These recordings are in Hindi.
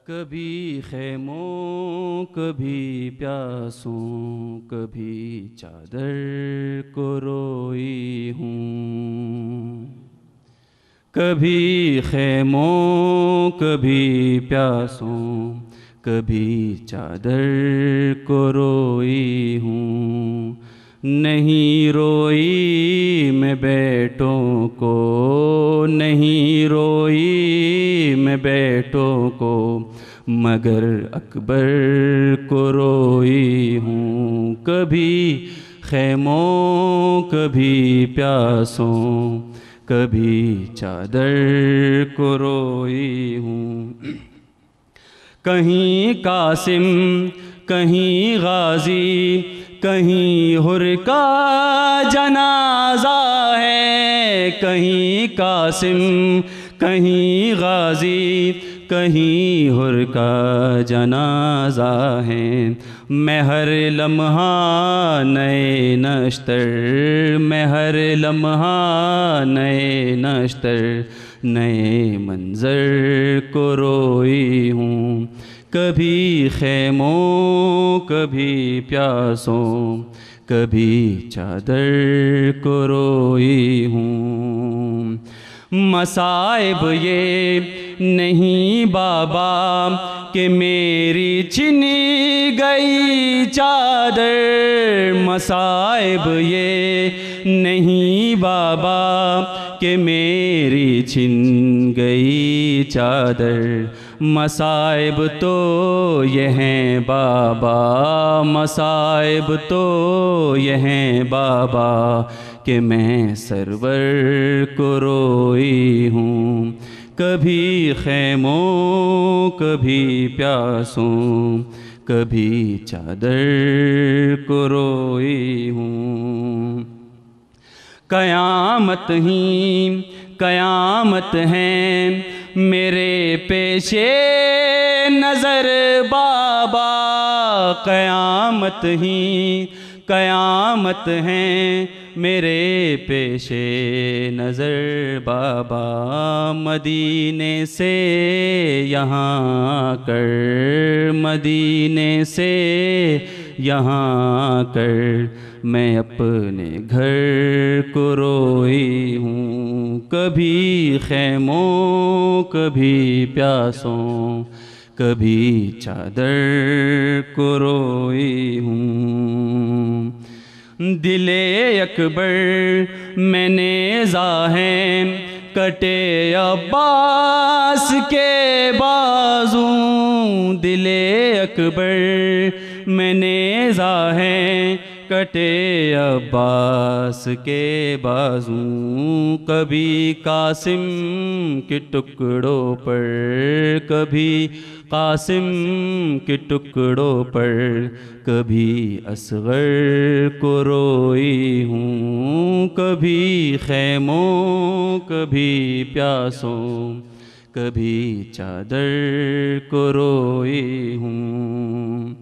कभी खैमों कभी प्यासों कभी चादर को रोई हूँ। कभी खैमों कभी प्यासों कभी चादर को रोई हूँ। नहीं रोई मैं बेटों को, नहीं रोई मैं बेटों को, मगर अकबर को रोई हूँ। कभी खैमों कभी प्यासों कभी चादर को रोई हूँ। कहीं कासिम कहीं गाजी कहीं हुर का जनाजा है। कहीं कासिम कहीं गाजी कहीं हुर का जनाजा है। मैं हर लम्हा नए नश्तर, मैं हर लम्हा नए नश्तर, नए मंज़र को रोई हूँ। कभी खैमों कभी प्यासों कभी चादर को रोई हूँ। मसाइब ये नहीं बाबा कि मेरी छिनी गई चादर। मसाइब ये नहीं बाबा कि मेरी छिन गई चादर। मसाइब तो ये हैं बाबा, मसाइब तो ये हैं बाबा कि मैं सरवर को रोई हूँ। कभी खैमों कभी प्यासों कभी चादर को रोई हूँ। कयामत ही कयामत है मेरे पेशे नज़र बाबा। कयामत ही कयामत है मेरे पेशे नज़र बाबा। मदीने से यहाँ कर, मदीने से यहाँ कर, मैं अपने घर को रोई हूँ। कभी खैमों कभी प्यासों कभी चादर को रोई हूँ। दिले अकबर मैंने ज़ाहें कटे अब्बास के बाजू। दिले अकबर मैंने ज़ाहें कटे अब्बास के बाजू। कभी कासिम के टुकड़ों पर, कभी कासिम के टुकड़ों पर, कभी असगर को रोई हूँ। कभी खैमों कभी प्यासों कभी चादर को रोई हूँ।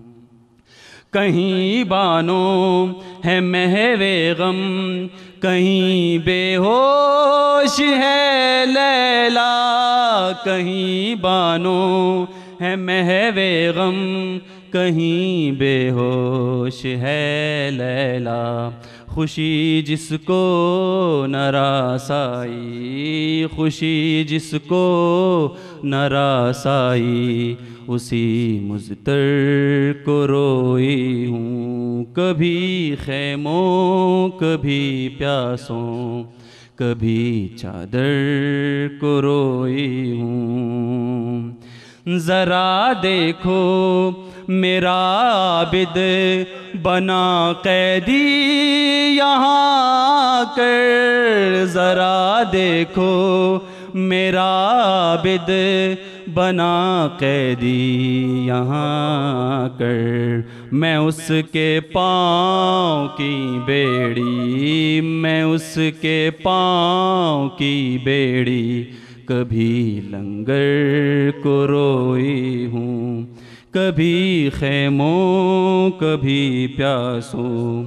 कहीं बानो है महवे गम, कहीं बेहोश है लैला। कहीं बानो है महवे गम, कहीं बेहोश है लैला। खुशी जिसको नरासाई, खुशी जिसको नरासाई, उसी मुज़तर को रोई हूँ। कभी खैमों कभी प्यासों कभी चादर को रोई हूँ। ज़रा देखो मेरा आबिद बना कैदी यहाँ कर। ज़रा देखो मेरा आबिद बना कैदी यहाँ कर। मैं उसके पाँव की बेड़ी, मैं उसके पाँव की बेड़ी, कभी लंगर को रोई हूँ। कभी खैमों कभी प्यासों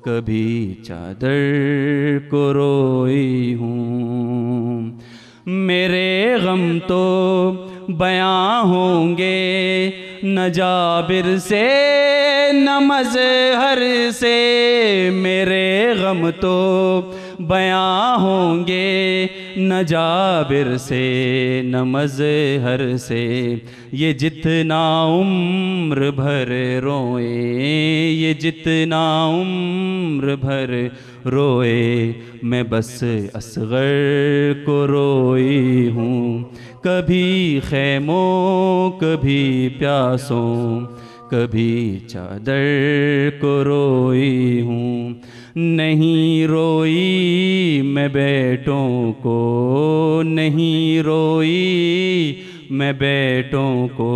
कभी चादर को रोई हूँ। मेरे गम तो बयां होंगे न जाबिर से न मज़हर से, मेरे गम तो बयां होंगे न जाबिर से न मज़हर से। ये जितना उम्र भर रोए, ये जितना उम्र भर रोए, मैं बस असग़र को रोई हूँ। कभी ख़ैमों कभी प्यासों, कभी चादर को रोई हूँ। नहीं रोई मैं बेटों को, नहीं रोई मैं बेटों को,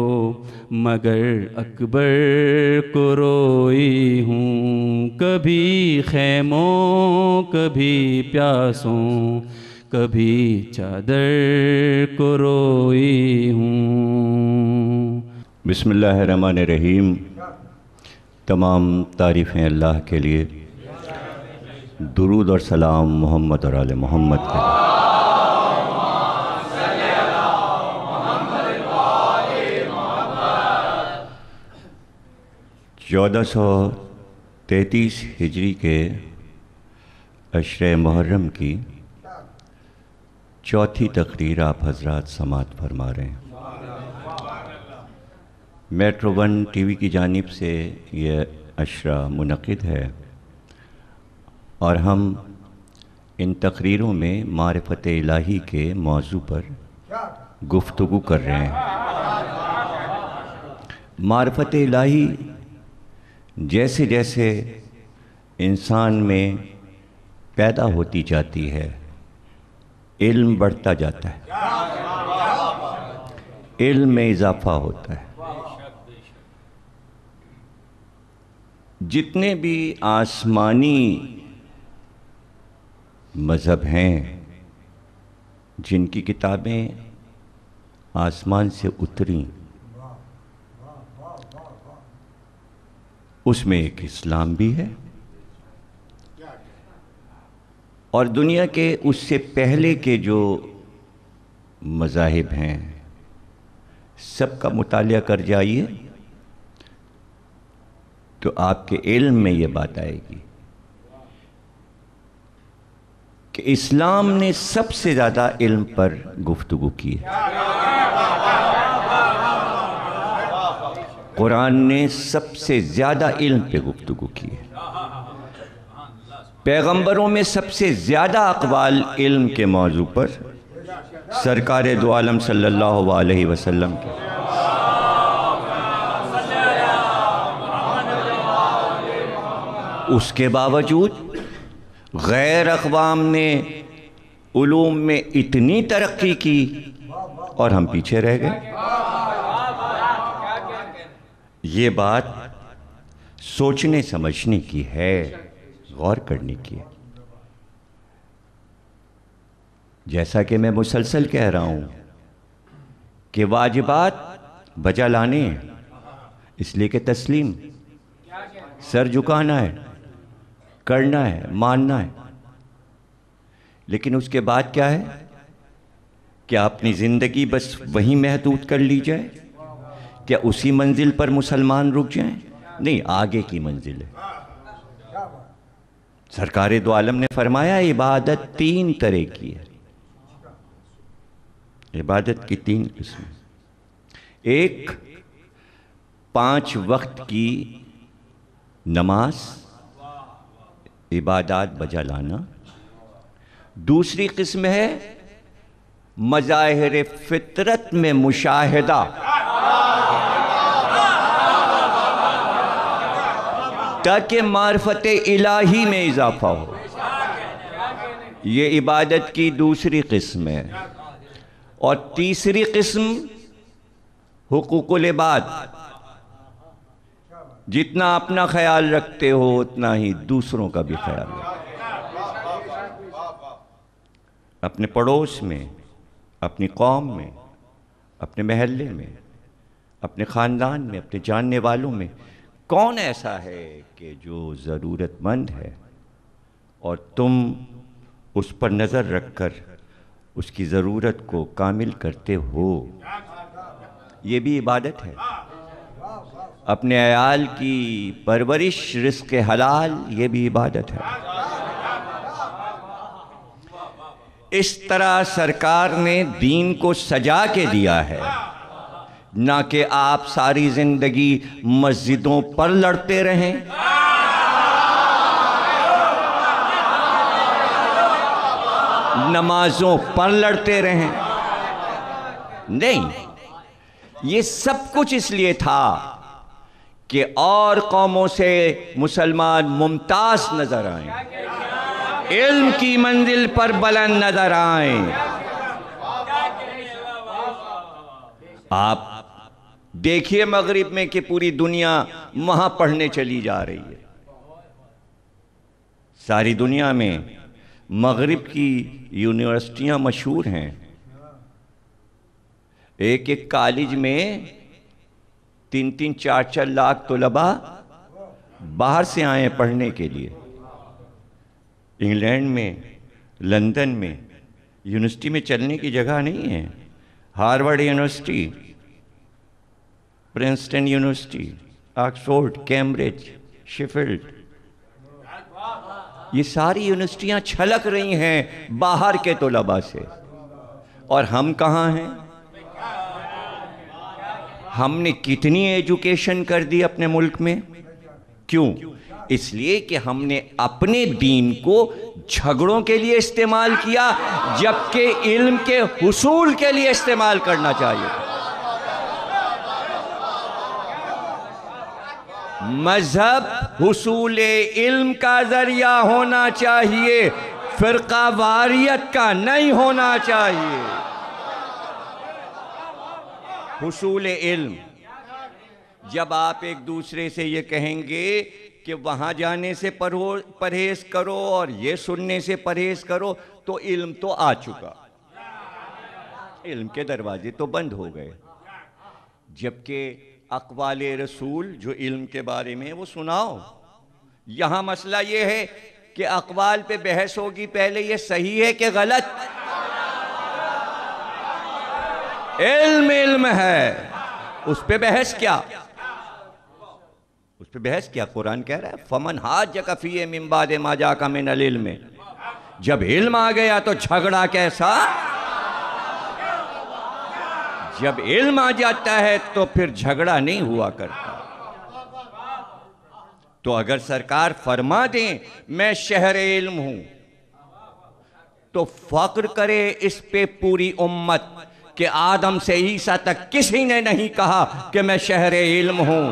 मगर अकबर को रोई हूँ। कभी ख़ैमों कभी प्यासों, कभी चादर को रोई हूँ। बिस्मिल्लाहिर्रहमानिर्रहीम। तमाम तारीफ़ें अल्लाह के लिए, दुरूद और सलाम मोहम्मद और आले मोहम्मद के लिए। 1433 हिजरी के अशरे मुहर्रम की चौथी तकरीर आप हजरात समात फरमा रहे हैं। मेट्रो वन टीवी की जानिब से यह अशरा मुनक़िद है और हम इन तकरीरों में मारिफत इलाही के मौजू पर गुफ्तगू कर रहे हैं। मारिफत इलाही जैसे जैसे इंसान में पैदा होती जाती है, इल्म बढ़ता जाता है, इल्म में इजाफा होता है। जितने भी आसमानी मज़हब हैं, जिनकी किताबें आसमान से उतरी, उसमें एक इस्लाम भी है और दुनिया के उससे पहले के जो मज़ाहिब हैं सबका मुतालिया कर जाइए तो आपके इल्म में ये बात आएगी कि इस्लाम ने सबसे ज़्यादा इल्म पर गुफ्तगू की है। कुरान ने सबसे ज़्यादा इल्म पे गुफ्तगू की है। पैगंबरों में सबसे ज़्यादा अक़वाल इल्म के मौजू पर सरकार दो आलम सल्लल्लाहु अलैहि वसल्लम के। उसके बावजूद गैर अक़वाम ने उलूम में इतनी तरक्की की और हम पीछे रह गए। ये बात सोचने समझने की है, गौर करने की है। जैसा कि मैं मुसलसल कह रहा हूँ कि वाजिबात बजा लाने हैं, इसलिए कि तस्लीम, सर झुकाना है, करना है, मानना है। लेकिन उसके बाद क्या है? क्या अपनी ज़िंदगी बस वहीं महदूद कर ली जाए? क्या उसी मंजिल पर मुसलमान रुक जाएं? नहीं, आगे की मंजिल है। सरकार दो आलम ने फरमाया इबादत तीन तरह की है। इबादत की तीन किस्में। एक, 5 वक्त की नमाज, इबादत बजा लाना। दूसरी किस्म है मज़ाहिर फितरत में मुशाहिदा, ताकि मार्फत इलाही में इजाफा हो। ये इबादत की दूसरी किस्म है। और तीसरी किस्म हुकूकुल इबाद, जितना अपना ख्याल रखते हो उतना ही दूसरों का भी ख्याल रखो। अपने पड़ोस में, अपनी कौम में, अपने महल्ले में, अपने ख़ानदान में, अपने जानने वालों में कौन ऐसा है कि जो ज़रूरतमंद है और तुम उस पर नज़र रखकर उसकी ज़रूरत को कामिल करते हो, ये भी इबादत है। अपने अयाल की परवरिश, रिज़्क़ हलाल, ये भी इबादत है। इस तरह सरकार ने दीन को सजा के दिया है, ना कि आप सारी जिंदगी मस्जिदों पर लड़ते रहें, नमाजों पर लड़ते रहें। नहीं, ये सब कुछ इसलिए था कि और कौमों से मुसलमान मुमताज नजर आए, इल्म की मंजिल पर बुलंद नजर आए। आप देखिए मगरिब में कि पूरी दुनिया वहां पढ़ने चली जा रही है। सारी दुनिया में मगरिब की यूनिवर्सिटियां मशहूर हैं। एक एक कॉलेज में 3-3, 4-4 लाख तलबा बाहर से आए हैं पढ़ने के लिए। इंग्लैंड में, लंदन में यूनिवर्सिटी में चलने की जगह नहीं है। Harvard university, Princeton university, Oxford, Cambridge, Sheffield, ये सारी यूनिवर्सिटियां छलक रही हैं बाहर के तलबा से। और हम कहाँ हैं? हमने कितनी एजुकेशन कर दी अपने मुल्क में? क्यों? इसलिए कि हमने अपने दीन को झगड़ों के लिए इस्तेमाल किया, जबकि इल्म के हुसूल के लिए इस्तेमाल करना चाहिए। मजहब हुसूल इल्म का जरिया होना चाहिए, फिरका वारियत का नहीं होना चाहिए। हुसूल इल्म, जब आप एक दूसरे से ये कहेंगे कि वहाँ जाने से परहेज करो और ये सुनने से परहेज करो, तो इल्म तो आ चुका, इल्म के दरवाजे तो बंद हो गए। जबकि अक़वाले रसूल जो इल्म के बारे में, वो सुनाओ। यहाँ मसला ये है कि अक़वाल पे बहस होगी, पहले ये सही है कि गलत। इल्म इल्म है, उस पे बहस क्या? उस पे बहस क्या? कुरान कह रहा है फमन हाज्जक फीहि मिन बादि मा जाका मिनल इल्म। जब इल्म आ गया तो झगड़ा कैसा? जब इल्म आ जाता है तो फिर झगड़ा नहीं हुआ करता। तो अगर सरकार फरमा दे मैं शहर इल्म हूं, तो फक्र करे इस पे पूरी उम्मत कि आदम से ईसा तक किसी ने नहीं कहा कि मैं शहर इल्म हूं।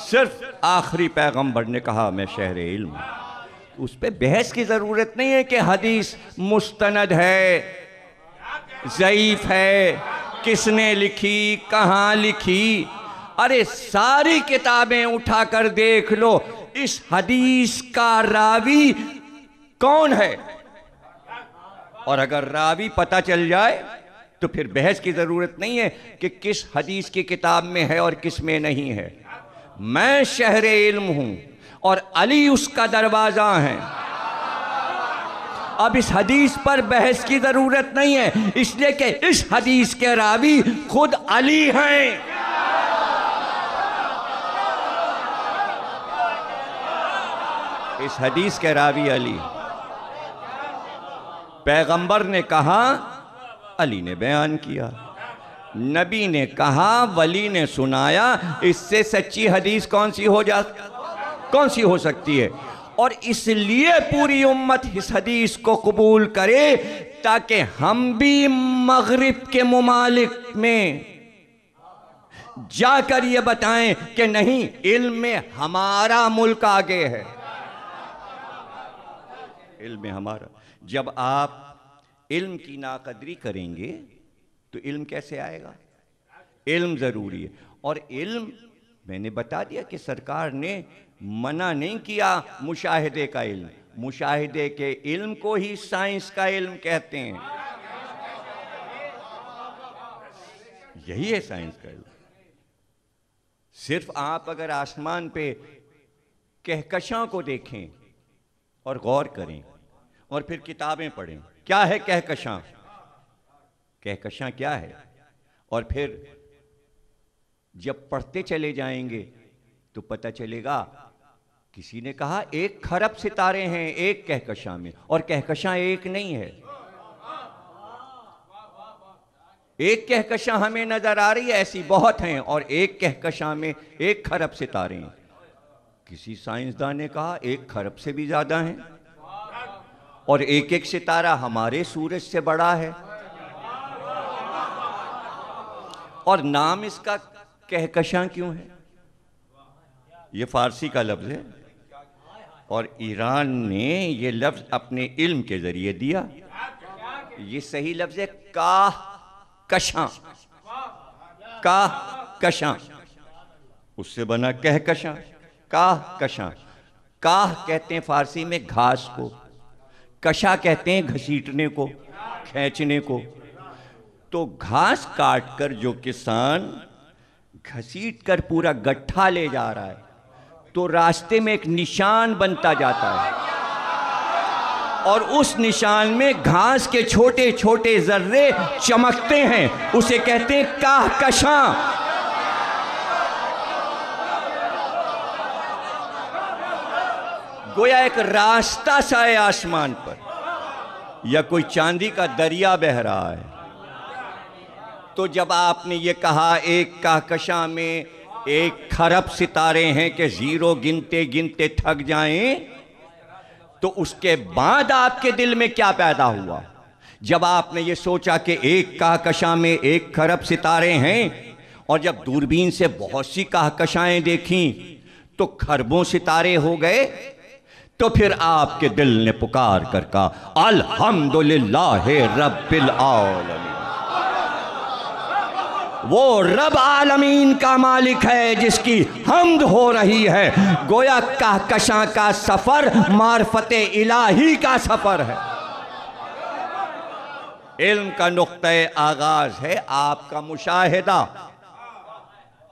सिर्फ आखिरी पैगंबर ने कहा मैं शहर इल्म हूं। उस पे बहस की जरूरत नहीं है कि हदीस मुस्तनद है, ज़ईफ है, किसने लिखी, कहाँ लिखी। अरे सारी किताबें उठाकर देख लो, इस हदीस का रावी कौन है, और अगर रावी पता चल जाए तो फिर बहस की जरूरत नहीं है कि किस हदीस की किताब में है और किस में नहीं है। मैं शहर इल्म हूं और अली उसका दरवाजा है। अब इस हदीस पर बहस की जरूरत नहीं है, इसलिए कि इस हदीस के रावी खुद अली हैं। इस हदीस के रावी अली। पैगंबर ने कहा, अली ने बयान किया। नबी ने कहा, वली ने सुनाया। इससे सच्ची हदीस कौन सी हो सकती है? और इसलिए पूरी उम्मत इस हदीस को कबूल करे ताकि हम भी मगरिब के मुमालिक में जाकर ये बताएं कि नहीं, इल्म में हमारा मुल्क आगे है, इल्म में हमारा। जब आप इल्म की नाकदरी करेंगे तो इल्म कैसे आएगा? इल्म जरूरी है। और इल्म मैंने बता दिया कि सरकार ने मना नहीं किया मुशाहिदे का इल्म। मुशाहिदे के इल्म को ही साइंस का इल्म कहते हैं। यही है साइंस का इल्म। सिर्फ आप अगर आसमान पे कहकशां को देखें और गौर करें और फिर किताबें पढ़ें क्या है कहकशां? कहकशां क्या है? और फिर जब पढ़ते चले जाएंगे तो पता चलेगा, किसी ने कहा 1 खरब सितारे हैं एक कहकशां में, और कहकशां एक नहीं है। एक कहकशां हमें नजर आ रही है, ऐसी बहुत हैं, और एक कहकशां में 1 खरब सितारे हैं। किसी साइंसदान ने कहा 1 खरब से भी ज्यादा हैं, और एक एक सितारा हमारे सूरज से बड़ा है। और नाम इसका कहकशां क्यों है? ये फारसी का लफ्ज है, और ईरान ने ये लफ्ज अपने इल्म के जरिए दिया। ये सही लफ्ज है कहकशां, कहकशां, उससे बना कहकशां, कहकशां। काह कहते हैं फारसी में घास को, कशा कहते हैं घसीटने को, खींचने को। तो घास काट कर जो किसान घसीट कर पूरा गट्ठा ले जा रहा है, तो रास्ते में एक निशान बनता जाता है, और उस निशान में घास के छोटे छोटे जर्रे चमकते हैं, उसे कहते हैं कहकशां। गोया एक रास्ता सा है आसमान पर, या कोई चांदी का दरिया बह रहा है। तो जब आपने ये कहा 1 कहकशां में 1 खरब सितारे हैं कि 0 गिनते गिनते थक जाएं, तो उसके बाद आपके दिल में क्या पैदा हुआ? जब आपने ये सोचा कि 1 कहकशां में 1 खरब सितारे हैं, और जब दूरबीन से बहुत सी कहकशाएं देखी तो खरबों सितारे हो गए, तो फिर आपके दिल ने पुकार कर कहा अल्हम्दुलिल्लाह रब्बिल आलमीन। वो रब आलमीन का मालिक है जिसकी हम्द हो रही है। गोया कहकशां का सफर मार्फते इलाही का सफर है। इल्म का नुक्ते आगाज है आपका मुशाहिदा,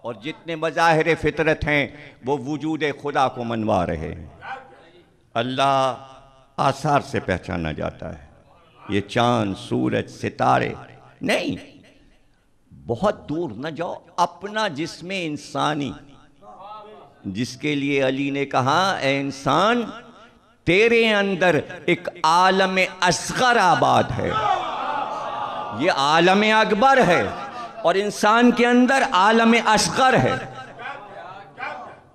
और जितने मज़ाहिर फितरत हैं वो वजूद खुदा को मनवा रहे हैं। अल्लाह आसार से पहचाना जाता है, ये चांद सूरज सितारे नहीं। बहुत दूर न जाओ, अपना जिस्मे इंसानी, जिसके लिए अली ने कहा ए इंसान तेरे अंदर एक आलम असगर आबाद है, ये आलम अकबर है, और इंसान के अंदर आलम असगर है।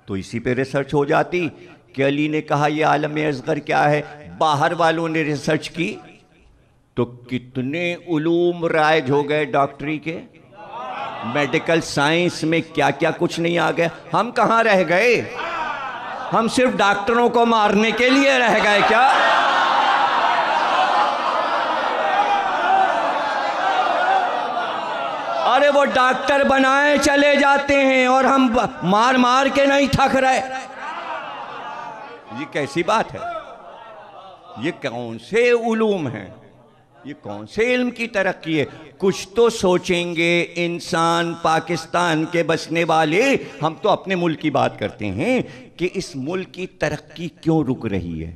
तो इसी पे रिसर्च हो जाती कि अली ने कहा ये आलम असगर क्या है। बाहर वालों ने रिसर्च की तो कितने उलूम राइज हो गए, डॉक्टरी के, मेडिकल साइंस में क्या क्या कुछ नहीं आ गया। हम कहाँ रह गए? हम सिर्फ डॉक्टरों को मारने के लिए रह गए क्या? अरे वो डॉक्टर बनाए चले जाते हैं और हम मार मार के नहीं थक रहे। ये कैसी बात है? ये कौन से उलूम हैं? ये कौन से इल्म की तरक्की है? कुछ तो सोचेंगे इंसान, पाकिस्तान के बसने वाले। हम तो अपने मुल्क की बात करते हैं कि इस मुल्क की तरक्की क्यों रुक रही है।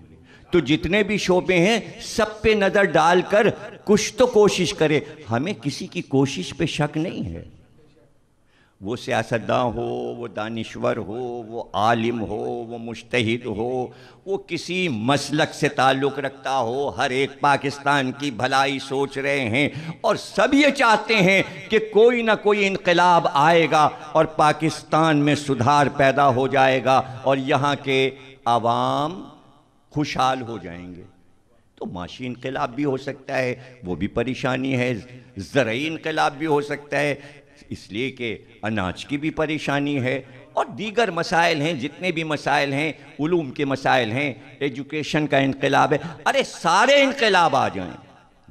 तो जितने भी शोबे हैं सब पे नज़र डालकर कुछ तो कोशिश करे। हमें किसी की कोशिश पे शक नहीं है। वो सियासतदान हो, वो दानिश्वर हो, वो आलिम हो, वो मुज्तहिद हो, वो किसी मसलक से ताल्लुक़ रखता हो, हर एक पाकिस्तान की भलाई सोच रहे हैं और सब ये चाहते हैं कि कोई ना कोई इनकलाब आएगा और पाकिस्तान में सुधार पैदा हो जाएगा और यहाँ के आवाम खुशहाल हो जाएंगे। तो माशी इनकलाब भी हो सकता है, वो भी परेशानी है। ज़रई इनकलाब भी हो सकता है, इसलिए कि अनाज की भी परेशानी है और दीगर मसाइल हैं। जितने भी मसाइल हैं, उलूम के मसाइल हैं, एजुकेशन का इनकलाब है। अरे सारे इनकलाब आ जाएं।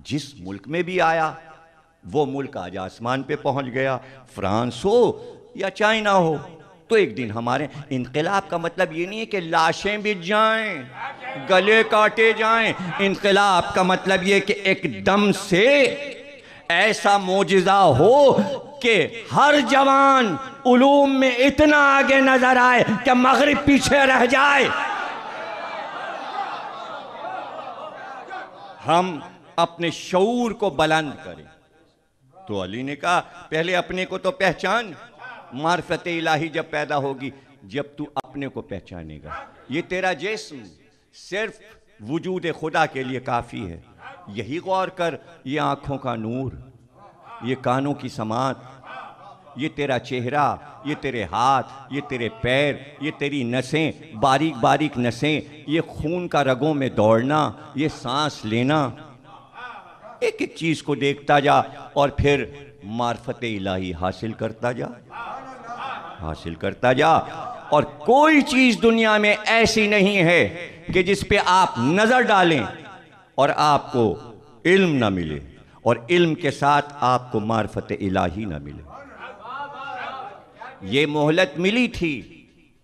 जिस मुल्क में भी आया वो मुल्क आज आसमान पे पहुंच गया। फ्रांस हो या चाइना हो, तो एक दिन हमारे इनकलाब का मतलब ये नहीं है कि लाशें बिछ जाएं, गले काटे जाएं। इनकलाब का मतलब ये कि एकदम से ऐसा मोजिज़ा हो कि हर जवान उलूम में इतना आगे नजर आए कि मगरिब पीछे रह जाए। हम अपने शऊर को बुलंद करे। तो अली ने कहा पहले अपने को तो पहचान, मार्फत इलाही जब पैदा होगी, जब तू अपने को पहचानेगा। ये तेरा जिस्म सिर्फ वजूद खुदा के लिए काफ़ी है। यही गौर कर, ये आँखों का नूर, ये कानों की समात, ये तेरा चेहरा, ये तेरे हाथ, ये तेरे पैर, ये तेरी नसें, बारीक बारीक नसें, ये खून का रगों में दौड़ना, ये सांस लेना, एक एक चीज़ को देखता जा और फिर मार्फत इलाही हासिल करता जा, हासिल करता जा। और कोई चीज़ दुनिया में ऐसी नहीं है कि जिस पे आप नज़र डालें और आपको इल्म ना मिले, और इल्म के साथ आपको मार्फत इलाही ना मिले। ये मोहलत मिली थी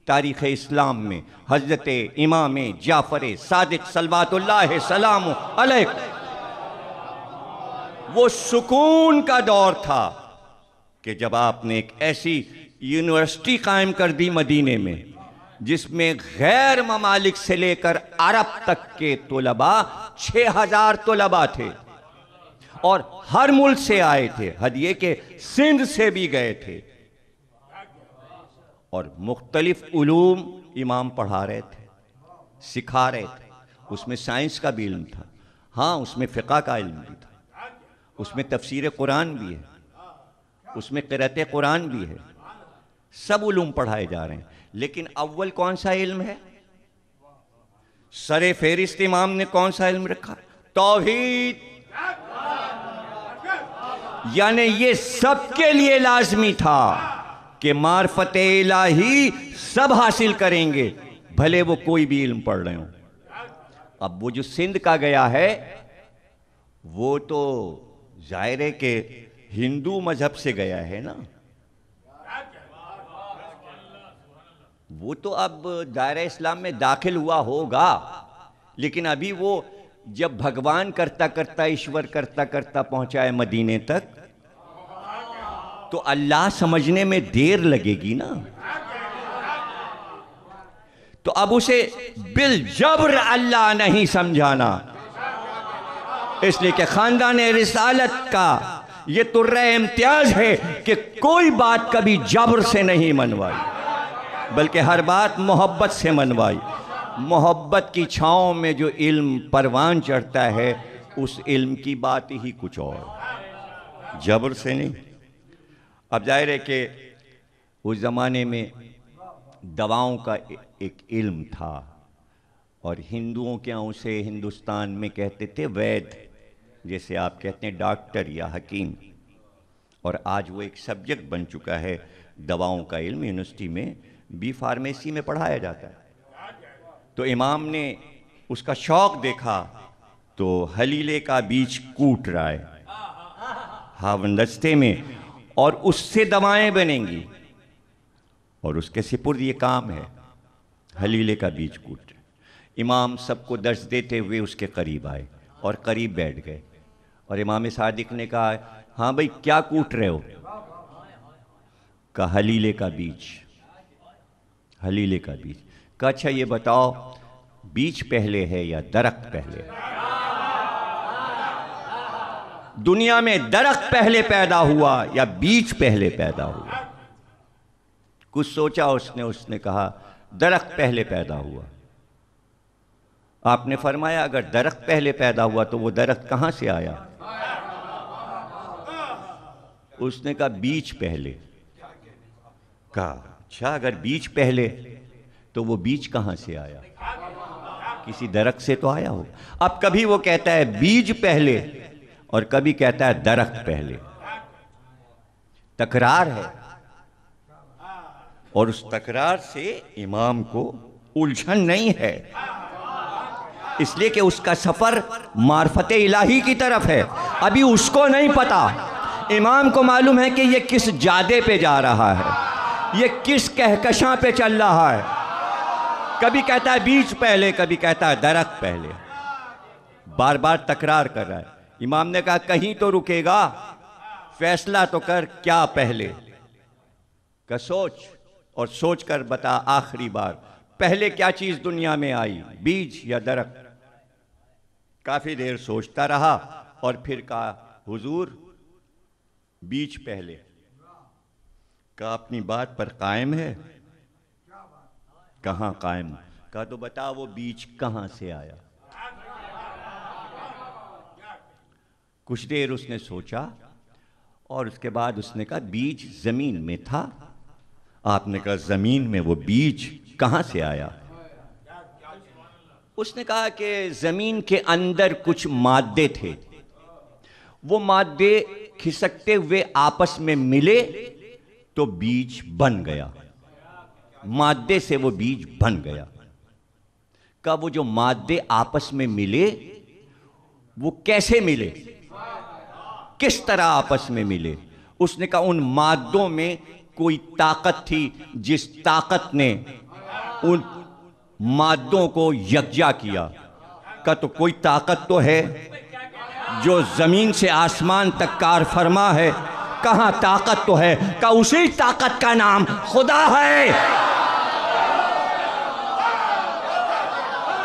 तारीख़ इस्लाम में हज़रत इमाम जाफ़र सादिक़ सल्लल्लाहु सलाम अलैह। वो सुकून का दौर था कि जब आपने एक ऐसी यूनिवर्सिटी कायम कर दी मदीने में, जिसमें गैर ममालिक से लेकर अरब तक के तुलबा 6000 तुलबा थे, और हर मुल्क से आए थे, हदिये के सिंध से भी गए थे, और मुख्तलिफ उलूम इमाम पढ़ा रहे थे, सिखा रहे थे। उसमें साइंस का भी इल्म था, हाँ उसमें फ़िक़्ह का इल्म भी था, उसमें तफसीर कुरान भी है, उसमें क़िराअत कुरान भी है, सब उलूम पढ़ाए जा रहे हैं। लेकिन अव्वल कौन सा इल्म है? सरे फेरिस्त इमाम ने कौन सा इल्म रखा? तौहीद। यानी ये सबके लिए लाजमी था कि मार्फत इलाही सब हासिल करेंगे, भले वो कोई भी इल्म पढ़ रहे हो। अब वो जो सिंध का गया है, वो तो जाहिर है कि हिंदू मजहब से गया है ना, वो तो अब दायरा इस्लाम में दाखिल हुआ होगा, लेकिन अभी वो जब भगवान करता करता, ईश्वर करता करता पहुंचा है मदीने तक, तो अल्लाह समझने में देर लगेगी ना। तो अब उसे बिल जबर अल्लाह नहीं समझाना, इसलिए कि खानदान रिसालत का ये तुर्रे इम्तियाज है कि कोई बात कभी जबर से नहीं मनवाई, बल्कि हर बात मोहब्बत से मनवाई। मोहब्बत की छाँव में जो इल्म परवान चढ़ता है, उस इल्म की बात ही कुछ और, जबर से नहीं। अब जाहिर है कि उस ज़माने में दवाओं का एक इल्म था, और हिंदुओं के यहाँ उसे हिंदुस्तान में कहते थे वैद्य, जैसे आप कहते हैं डॉक्टर या हकीम, और आज वो एक सब्जेक्ट बन चुका है दवाओं का इल्म। यूनिवर्सिटी में बी फार्मेसी में पढ़ाया जाता है। तो इमाम ने उसका शौक़ देखा, तो हलीले का बीज कूट रहा है हावंदस्ते में, और उससे दवाएं बनेंगी, और उसके सिपुर्द ये काम है, हलीले का बीज कूट। इमाम सबको दर्स देते हुए उसके करीब आए और करीब बैठ गए, और इमाम सादिक ने कहा, हाँ भाई क्या कूट रहे हो? कहा हलीले का बीज, हलीले का बीज। कहा अच्छा ये बताओ, बीज पहले है या दरख्त पहले? दुनिया में दरख्त पहले पैदा हुआ या बीज पहले पैदा हुआ? कुछ सोचा उसने कहा दरख्त पहले पैदा हुआ। आपने फरमाया अगर दरख्त पहले पैदा हुआ तो वो दरख्त कहां से आया? उसने कहा बीज पहले। कहा अच्छा अगर बीज पहले तो वो बीज कहां से आया? किसी दरख्त से तो आया हो। अब कभी वो कहता है बीज पहले और कभी कहता है दरख्त पहले, तकरार है, और उस तकरार से इमाम को उलझन नहीं है, इसलिए कि उसका सफर मार्फत इलाही की तरफ है। अभी उसको नहीं पता, इमाम को मालूम है कि ये किस जादे पे जा रहा है, ये किस कहकशां पे चल रहा है। कभी कहता है बीज पहले, कभी कहता है दरख्त पहले, बार बार तकरार कर रहा है। इमाम ने कहा कहीं तो रुकेगा, फैसला तो कर, क्या पहले का सोच, और सोच कर बता आखिरी बार पहले क्या चीज दुनिया में आई, बीज या दरख्त? काफी देर सोचता रहा और फिर कहा हुजूर बीज पहले। कहा अपनी बात पर कायम है? कहाँ कायम? कहा तो बता वो बीज कहाँ से आया। कुछ देर उसने सोचा और उसके बाद उसने कहा बीज जमीन में था। आपने कहा जमीन में वो बीज कहाँ से आया? उसने कहा कि जमीन के अंदर कुछ मादे थे, वो मादे खिसकते हुए आपस में मिले तो बीज बन गया, मादे से वो बीज बन गया। कब वो जो मादे आपस में मिले वो कैसे मिले, किस तरह आपस में मिले? उसने कहा उन मादों में कोई ताकत थी जिस ताकत ने उन मादों को यकजा किया। का तो कोई ताकत तो है जो जमीन से आसमान तक कार फरमा है। कहाँ ताकत तो है? का उसी ताकत का नाम खुदा है।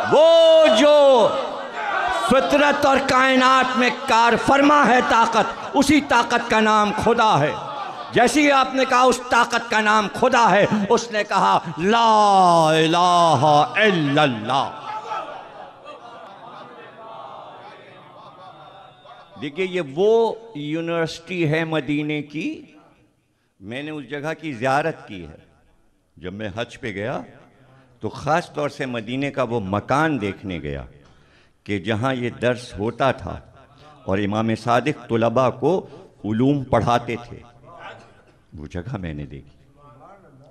वो जो फितरत और कायनात में कार फरमा है ताकत, उसी ताकत का नाम खुदा है। जैसे ही आपने कहा उस ताकत का नाम खुदा है, उसने कहा ला इलाहा इल्लल्लाह। देखिए ये वो यूनिवर्सिटी है मदीने की, मैंने उस जगह की ज़ियारत की है। जब मैं हज पे गया तो ख़ास तौर से मदीने का वो मकान देखने गया कि जहाँ ये दर्स होता था और इमाम सादिक तुलबा को उलूम पढ़ाते थे। वो जगह मैंने देखी,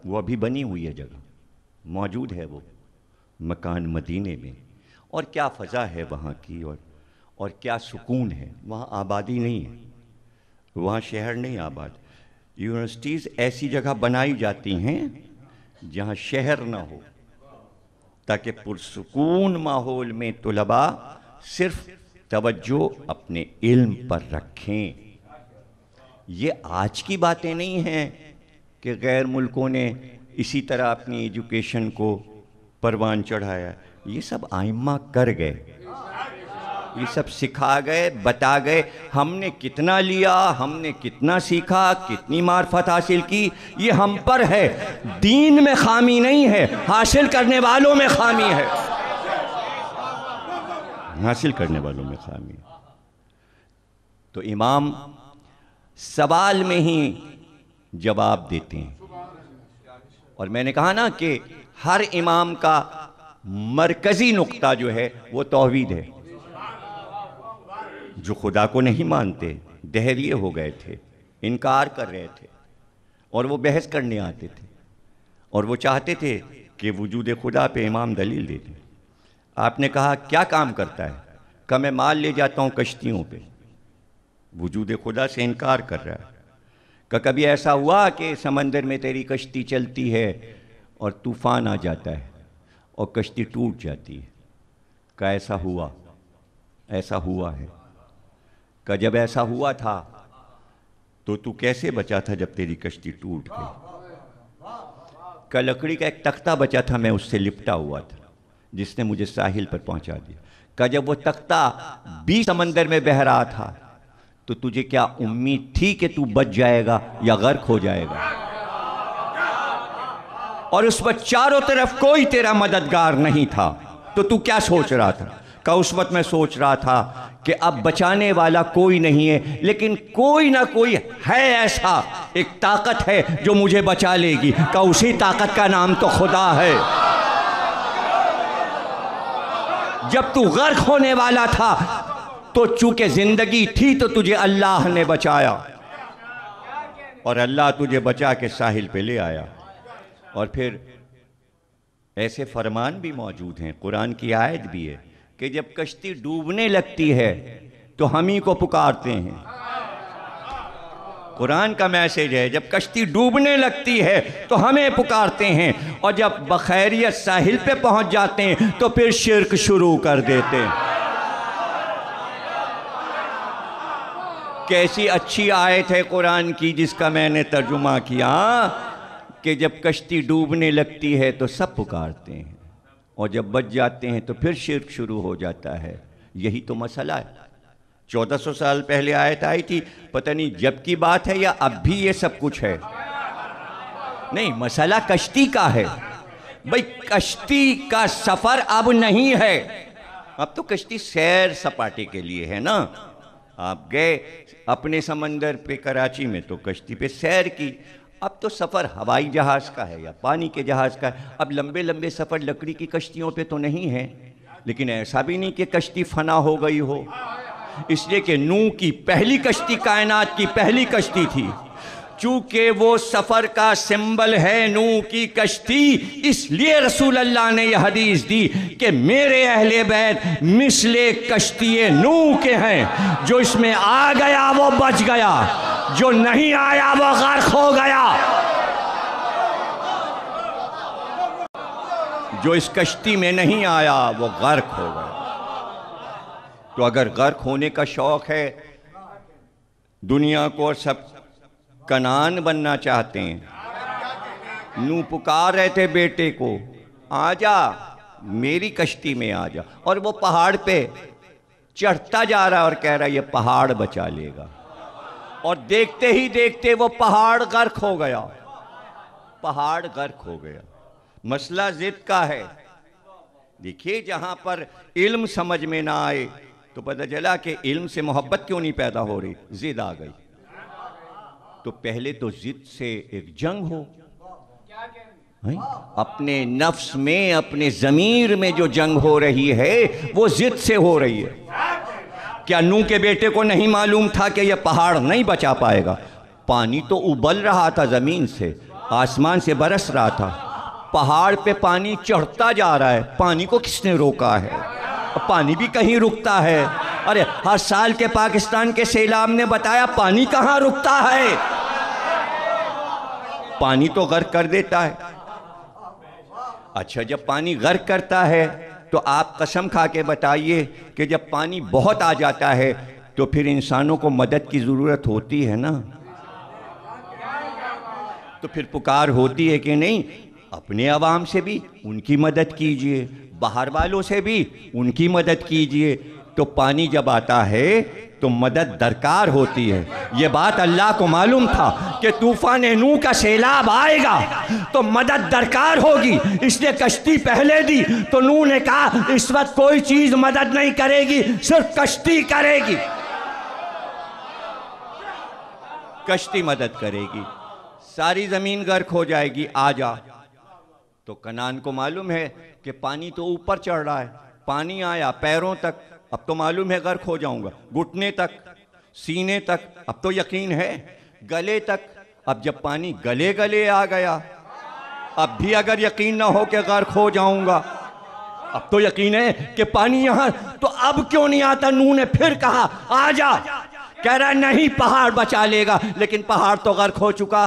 वो अभी बनी हुई है, जगह मौजूद है वो मकान मदीने में। और क्या फ़ज़ा है वहाँ की, और क्या सुकून है। वहाँ आबादी नहीं है, वहाँ शहर नहीं आबाद। यूनिवर्सिटीज़ ऐसी जगह बनाई जाती हैं जहाँ शहर ना हो, ताकि पुरसुकून माहौल में तुलबा सिर्फ तवज्जो अपने इल्म पर रखें। ये आज की बातें नहीं हैं कि गैर मुल्कों ने इसी तरह अपनी एजुकेशन को परवान चढ़ाया। ये सब आइम्मा कर गए, ये सब सिखा गए, बता गए। हमने कितना लिया, हमने कितना सीखा, कितनी मार्फत हासिल की, ये हम पर है। दीन में खामी नहीं है, हासिल करने वालों में खामी है, हासिल करने वालों में खामी है। तो इमाम सवाल में ही जवाब देते हैं। और मैंने कहा ना कि हर इमाम का मरकजी नुक्ता जो है वो तौहीद है। जो खुदा को नहीं मानते दहरिए हो गए थे, इनकार कर रहे थे, और वो बहस करने आते थे, और वो चाहते थे कि वजूद खुदा पे इमाम दलील दे दें। आपने कहा क्या काम करता है? कहा मैं माल ले जाता हूँ कश्तियों पे। वजूद खुदा से इनकार कर रहा है। का कभी ऐसा हुआ कि समंदर में तेरी कश्ती चलती है और तूफ़ान आ जाता है और कश्ती टूट जाती है? का ऐसा हुआ, ऐसा हुआ है। का जब ऐसा हुआ था तो तू कैसे बचा था जब तेरी कश्ती टूट गई? का लकड़ी का एक तख्ता बचा था, मैं उससे लिपटा हुआ था, जिसने मुझे साहिल पर पहुंचा दिया। का जब वो तख्ता 20 समंदर में बह रहा था तो तुझे क्या उम्मीद थी कि तू बच जाएगा या गर्क हो जाएगा? और उस पर चारों तरफ कोई तेरा मददगार नहीं था, तो तू क्या सोच रहा था? का उस वक्त मैं सोच रहा था कि अब बचाने वाला कोई नहीं है, लेकिन कोई ना कोई है, ऐसा एक ताकत है जो मुझे बचा लेगी। का उसी ताकत का नाम तो खुदा है। जब तू गर्क होने वाला था तो चूंकि जिंदगी थी तो तुझे अल्लाह ने बचाया, और अल्लाह तुझे बचा के साहिल पे ले आया। और फिर ऐसे फरमान भी मौजूद हैं, कुरान की आयत भी है कि जब कश्ती डूबने लगती है तो हम ही को पुकारते हैं। कुरान का मैसेज है, जब कश्ती डूबने लगती है तो हमें पुकारते हैं, और जब बखैरियत साहिल पे पहुंच जाते हैं तो फिर शिर्क शुरू कर देते हैं। कैसी अच्छी आयत है कुरान की जिसका मैंने तर्जुमा किया कि जब कश्ती डूबने लगती है तो सब पुकारते हैं, और जब बच जाते हैं तो फिर शिर्क शुरू हो जाता है। यही तो मसला है। 1400 साल पहले आयत आई थी, पता नहीं जब की बात है या अब भी ये सब कुछ है। नहीं, मसला कश्ती का है भाई, कश्ती का सफर अब नहीं है। अब तो कश्ती सैर सपाटे के लिए है ना। आप गए अपने समंदर पे, कराची में तो कश्ती पे सैर की। अब तो सफ़र हवाई जहाज़ का है या पानी के जहाज़ का है। अब लंबे लंबे सफ़र लकड़ी की कश्तियों पे तो नहीं है, लेकिन ऐसा भी नहीं कि कश्ती फना हो गई हो, इसलिए कि नूह की पहली कश्ती कायनात की पहली कश्ती थी। चूँकि वो सफ़र का सिंबल है नूह की कश्ती, इसलिए रसूल अल्लाह ने यह हदीस दी कि मेरे अहले बैत मिसले कश्ती नूह के हैं। जो इसमें आ गया वो बच गया, जो नहीं आया वो गर्क हो गया। जो इस कश्ती में नहीं आया वो गर्क हो गया। तो अगर गर्क होने का शौक है दुनिया को और सब कनान बनना चाहते हैं, नूह पुकार रहे थे बेटे को, आजा मेरी कश्ती में आजा, और वो पहाड़ पे चढ़ता जा रहा और कह रहा ये पहाड़ बचा लेगा, और देखते ही देखते वो पहाड़ गर्क हो गया। पहाड़ गर्क हो गया। मसला जिद का है। देखिए, जहां पर इल्म समझ में ना आए तो पता चला कि इल्म से मोहब्बत क्यों नहीं पैदा हो रही, जिद आ गई। तो पहले तो जिद से एक जंग हो। अपने नफ्स में, अपने ज़मीर में जो जंग हो रही है वो जिद से हो रही है। क्या नूह के बेटे को नहीं मालूम था कि यह पहाड़ नहीं बचा पाएगा? पानी तो उबल रहा था, ज़मीन से, आसमान से बरस रहा था। पहाड़ पे पानी चढ़ता जा रहा है, पानी को किसने रोका है? पानी भी कहीं रुकता है? अरे हर साल के पाकिस्तान के सैलाब ने बताया पानी कहाँ रुकता है। पानी तो गर्क कर देता है। अच्छा, जब पानी गर्क करता है तो आप कसम खा के बताइए कि जब पानी बहुत आ जाता है तो फिर इंसानों को मदद की ज़रूरत होती है ना। तो फिर पुकार होती है कि नहीं, अपने अवाम से भी उनकी मदद कीजिए, बाहर वालों से भी उनकी मदद कीजिए। तो पानी जब आता है तो मदद दरकार होती है। ये बात अल्लाह को मालूम था कि तूफान नूह का सैलाब आएगा तो मदद दरकार होगी, इसलिए कश्ती पहले दी। तो नूह ने कहा इस वक्त कोई चीज़ मदद नहीं करेगी, सिर्फ कश्ती करेगी। कश्ती मदद करेगी, सारी ज़मीन गर्क हो जाएगी, आ जा। तो कनान को मालूम है कि पानी तो ऊपर चढ़ रहा है, पानी आया पैरों तक, अब तो मालूम है गर्क हो जाऊंगा, घुटने तक, सीने तक, अब तो यकीन है, गले तक। अब जब पानी गले गले आ गया, अब भी अगर यकीन ना हो कि गर्क हो जाऊंगा, अब तो यकीन है कि पानी यहां, तो अब क्यों नहीं आता? नूह ने फिर कहा आ जा। कह रहा नहीं, पहाड़ बचा लेगा, लेकिन पहाड़ तो गर्क हो चुका।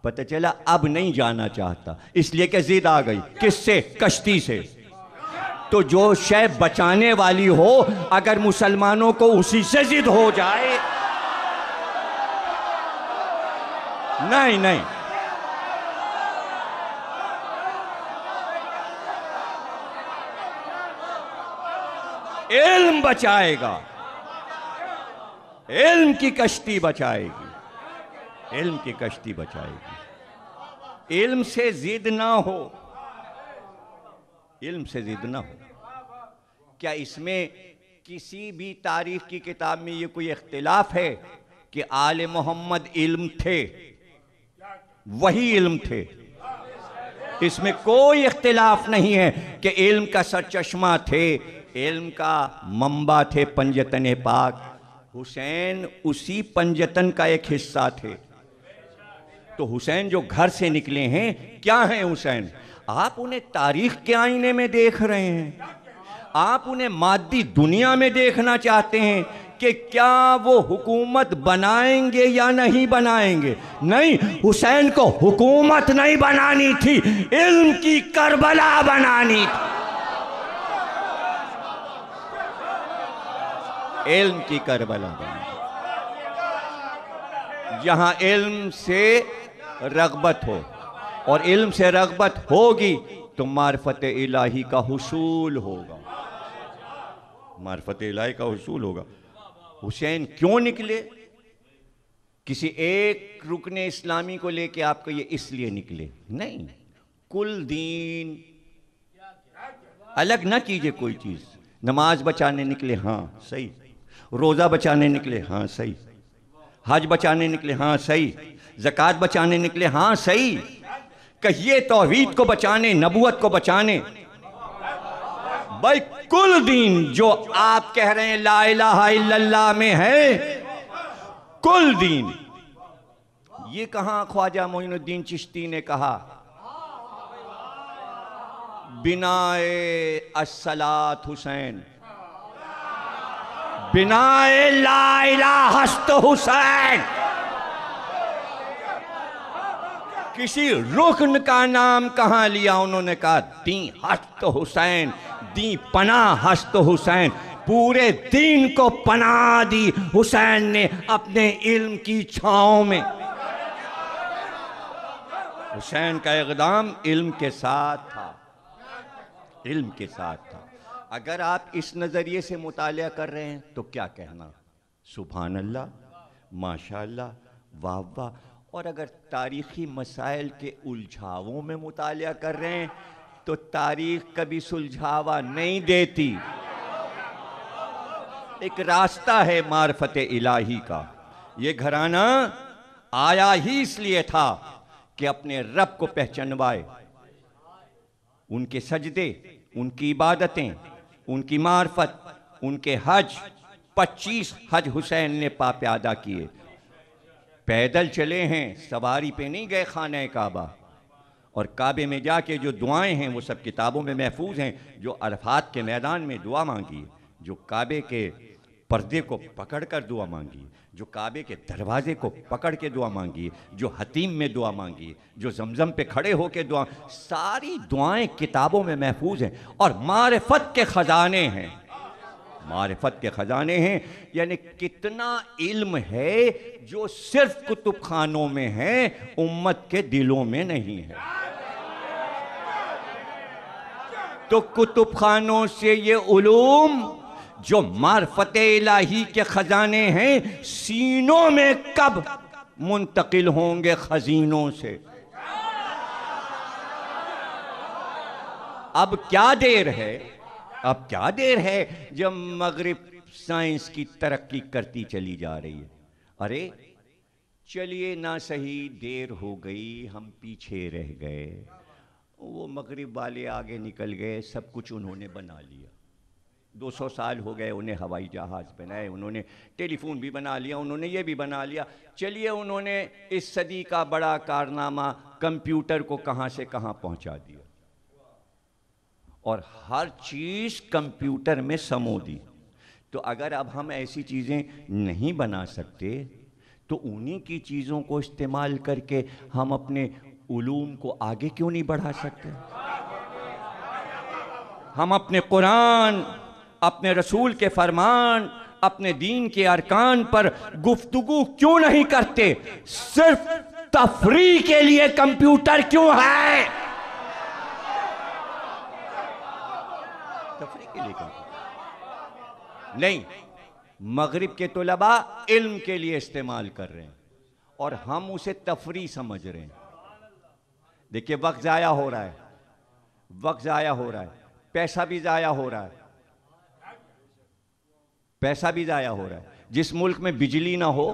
पता चला अब नहीं जाना चाहता, इसलिए कि जिद आ गई। किससे? कश्ती से। तो जो शय बचाने वाली हो, अगर मुसलमानों को उसी से जिद हो जाए, नहीं नहीं, इल्म बचाएगा, इल्म की कश्ती बचाएगी, इल्म की कश्ती बचाएगी। इल्म से जिद ना हो, इल्म से जिद ना हो। क्या इसमें किसी भी तारीख की किताब में ये कोई इख्तिलाफ है कि आले मोहम्मद इल्म थे? वही इल्म थे, इसमें कोई इख्तिलाफ नहीं है कि इल्म का सरचश्मा थे, इल्म का मंबा थे पंजतन पाक। हुसैन उसी पंजतन का एक हिस्सा थे। तो हुसैन जो घर से निकले हैं, क्या हैं हुसैन? आप उन्हें तारीख के आईने में देख रहे हैं, आप उन्हें मादी दुनिया में देखना चाहते हैं कि क्या वो हुकूमत बनाएंगे या नहीं बनाएंगे। नहीं, हुसैन को हुकूमत नहीं बनानी थी, इल्म की करबला बनानी थी, इल्म की करबला बनानी। जहां इल्म से रग़बत हो, और इल्म से रग़बत होगी तो मार्फत इलाही का हुसूल होगा। मार्फत इलाही का हुसूल होगा। हुसैन क्यों निकले? किसी एक रुकने इस्लामी को लेके आपको ये इसलिए निकले नहीं, कुल दीन अलग ना कीजिए कोई चीज। नमाज बचाने निकले, हाँ सही। रोजा बचाने निकले, हाँ सही। हज बचाने निकले, हाँ सही। ज़कात बचाने निकले, हाँ सही। कहिए तौहीद को बचाने, नबूवत को बचाने। भाई कुल दीन जो आप कह रहे हैं ला इलाहा इल्लल्लाह में है, कुल दीन। ये कहां ख्वाजा मोइनुद्दीन चिश्ती ने कहा बिनाए अस्सलात हुसैन, बिनाए ला इलाहा हस्त हुसैन। किसी रुकन का नाम कहां लिया? उन्होंने कहा दी हस्त हुसैन, दी पना हस्त हुसैन। पूरे दीन को पनाह दी हुसैन ने अपने इल्म की छांव में। हुसैन का इक़दाम इल्म के साथ था, इल्म के साथ था। अगर आप इस नज़रिए से मुतालिया कर रहे हैं तो क्या कहना, सुभान अल्लाह, माशाअल्लाह, वाह वाह। और अगर तारीख़ी मसाइल के उलझावों में मुतालिया कर रहे हैं तो तारीख़ कभी सुलझावा नहीं देती। एक रास्ता है मार्फत इलाही का। ये घराना आया ही इसलिए था कि अपने रब को पहचानवाए। उनके सजदे, उनकी इबादतें, उनकी मार्फत, उनके हज, 25 हज हुसैन ने प्यादा किए। पैदल चले हैं, सवारी पे नहीं गए खाने काबा। और काबे में जाके जो दुआएं हैं वो सब किताबों में महफूज हैं। जो अरफात के मैदान में दुआ मांगी, जो काबे के पर्दे को पकड़ कर दुआ मांगी, जो काबे के दरवाजे को पकड़ के दुआ मांगी, जो हतीम में दुआ मांगी, जो जमजम पे खड़े होके दुआ, सारी दुआएं किताबों में महफूज हैं। और मारिफत के ख़जाने हैं, मारिफत के ख़जाने हैं। यानी कितना इल्म है जो सिर्फ कुतुब खानों में है, उम्मत के दिलों में नहीं है। तो कुतुब खानों से ये उलूम जो मार्फत इलाही के ख़जाने हैं, सीनों में कब मुंतकिल होंगे खजीनों से? अब क्या देर है, अब क्या देर है जब मगरिब साइंस की तरक्की करती चली जा रही है। अरे चलिए ना सही, देर हो गई, हम पीछे रह गए, वो मगरिब वाले आगे निकल गए, सब कुछ उन्होंने बना लिया। 200 साल हो गए उन्हें हवाई जहाज़ बनाए, उन्होंने टेलीफोन भी बना लिया, उन्होंने ये भी बना लिया। चलिए उन्होंने इस सदी का बड़ा कारनामा कंप्यूटर को कहाँ से कहाँ पहुँचा दिया, और हर चीज़ कंप्यूटर में समो दी। तो अगर अब हम ऐसी चीज़ें नहीं बना सकते तो उन्हीं की चीज़ों को इस्तेमाल करके हम अपने उलूम को आगे क्यों नहीं बढ़ा सकते? हम अपने कुरान, अपने रसूल के फरमान, अपने दीन के अरकान पर गुफ्तगू क्यों नहीं करते? सिर्फ तफरीह के लिए कंप्यूटर क्यों है? तफरीह के लिए कंप्यूटर नहीं, मगरिब के तुलबा इल्म के लिए इस्तेमाल कर रहे हैं और हम उसे तफरीह समझ रहे हैं। देखिए वक्त ज़ाया हो रहा है, वक्त ज़ाया हो रहा है, पैसा भी ज़ाया हो रहा है, पैसा भी ज़ाया हो रहा है। जिस मुल्क में बिजली ना हो,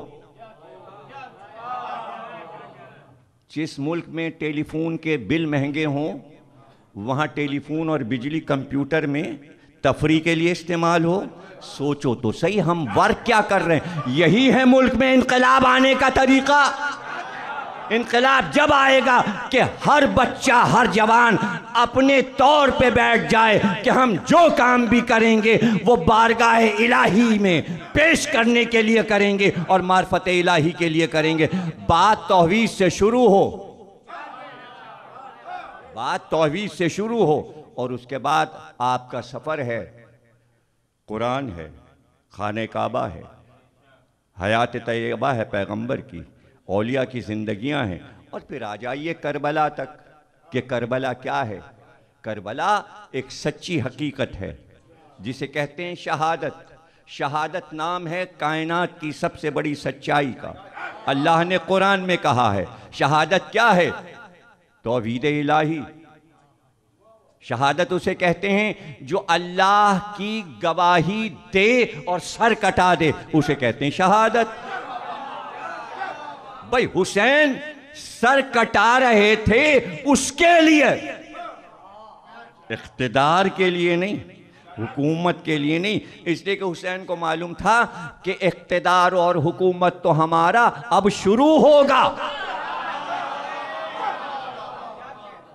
जिस मुल्क में टेलीफोन के बिल महंगे हों, वहाँ टेलीफोन और बिजली कंप्यूटर में तफरीह के लिए इस्तेमाल हो। सोचो तो सही हम वर्क क्या कर रहे हैं। यही है मुल्क में इनकलाब आने का तरीका। इनकलाब जब आएगा कि हर बच्चा, हर जवान अपने तौर पे बैठ जाए कि हम जो काम भी करेंगे वो बारगाह इलाही में पेश करने के लिए करेंगे और मार्फत इलाही के लिए करेंगे। बात तौहीद से शुरू हो, बात तौहीद से शुरू हो, और उसके बाद आपका सफ़र है, कुरान है, खाने काबा है, हयात तैयबा है पैगंबर की, औलिया की ज़िंदगियां हैं, और फिर आ जाइए करबला तक कि करबला क्या है। करबला एक सच्ची हकीकत है, जिसे कहते हैं शहादत। शहादत नाम है कायनात की सबसे बड़ी सच्चाई का। अल्लाह ने कुरान में कहा है शहादत क्या है? तौहीद इलाही। शहादत उसे कहते हैं जो अल्लाह की गवाही दे और सर कटा दे, उसे कहते हैं शहादत। भाई हुसैन सर कटा रहे थे उसके लिए, इख्तिदार के लिए नहीं, हुकूमत के लिए नहीं। इसलिए कि हुसैन को मालूम था कि इख्तिदार और हुकूमत तो हमारा अब शुरू होगा।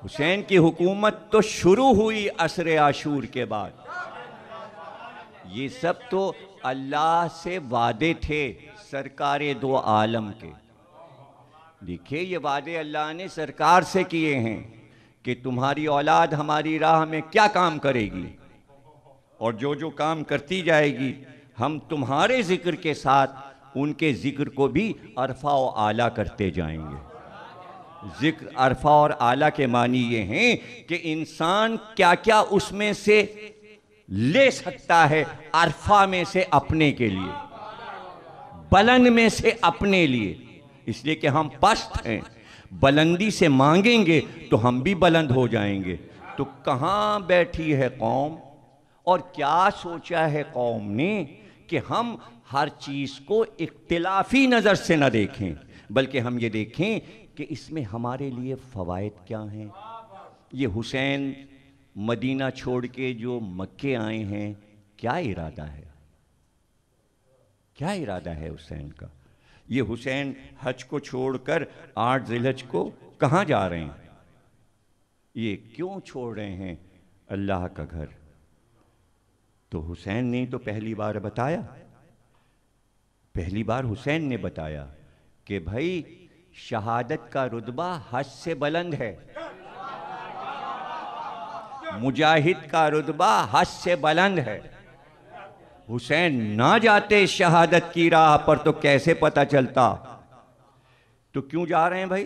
हुसैन की हुकूमत तो शुरू हुई असरे आशूर के बाद। ये सब तो अल्लाह से वादे थे सरकारे दो आलम के। देखिए ये वादे अल्लाह ने सरकार से किए हैं कि तुम्हारी औलाद हमारी राह में क्या काम करेगी, और जो जो काम करती जाएगी हम तुम्हारे जिक्र के साथ उनके जिक्र को भी अरफा और आला करते जाएंगे। जिक्र अरफा और आला के मानी ये हैं कि इंसान क्या क्या उसमें से ले सकता है, अरफा में से अपने के लिए, बुलंद में से अपने लिए। इसलिए कि हम पस्त हैं, बुलंदी से मांगेंगे तो हम भी बुलंद हो जाएंगे। तो कहाँ बैठी है कौम और क्या सोचा है कौम ने कि हम हर चीज़ को इख्तिलाफी नज़र से न देखें, बल्कि हम ये देखें कि इसमें हमारे लिए फ़वाइद क्या हैं। ये हुसैन मदीना छोड़ के जो मक्के आए हैं, क्या इरादा है? क्या इरादा है हुसैन का? ये हुसैन हज को छोड़कर 8 ज़िलहज को कहाँ जा रहे हैं? ये क्यों छोड़ रहे हैं अल्लाह का घर? तो हुसैन ने तो पहली बार बताया, पहली बार हुसैन ने बताया कि भाई शहादत का रुतबा हज से बुलंद है, मुजाहिद का रुतबा हज से बुलंद है। हुसैन ना जाते शहादत की राह पर तो कैसे पता चलता? तो क्यों जा रहे हैं भाई?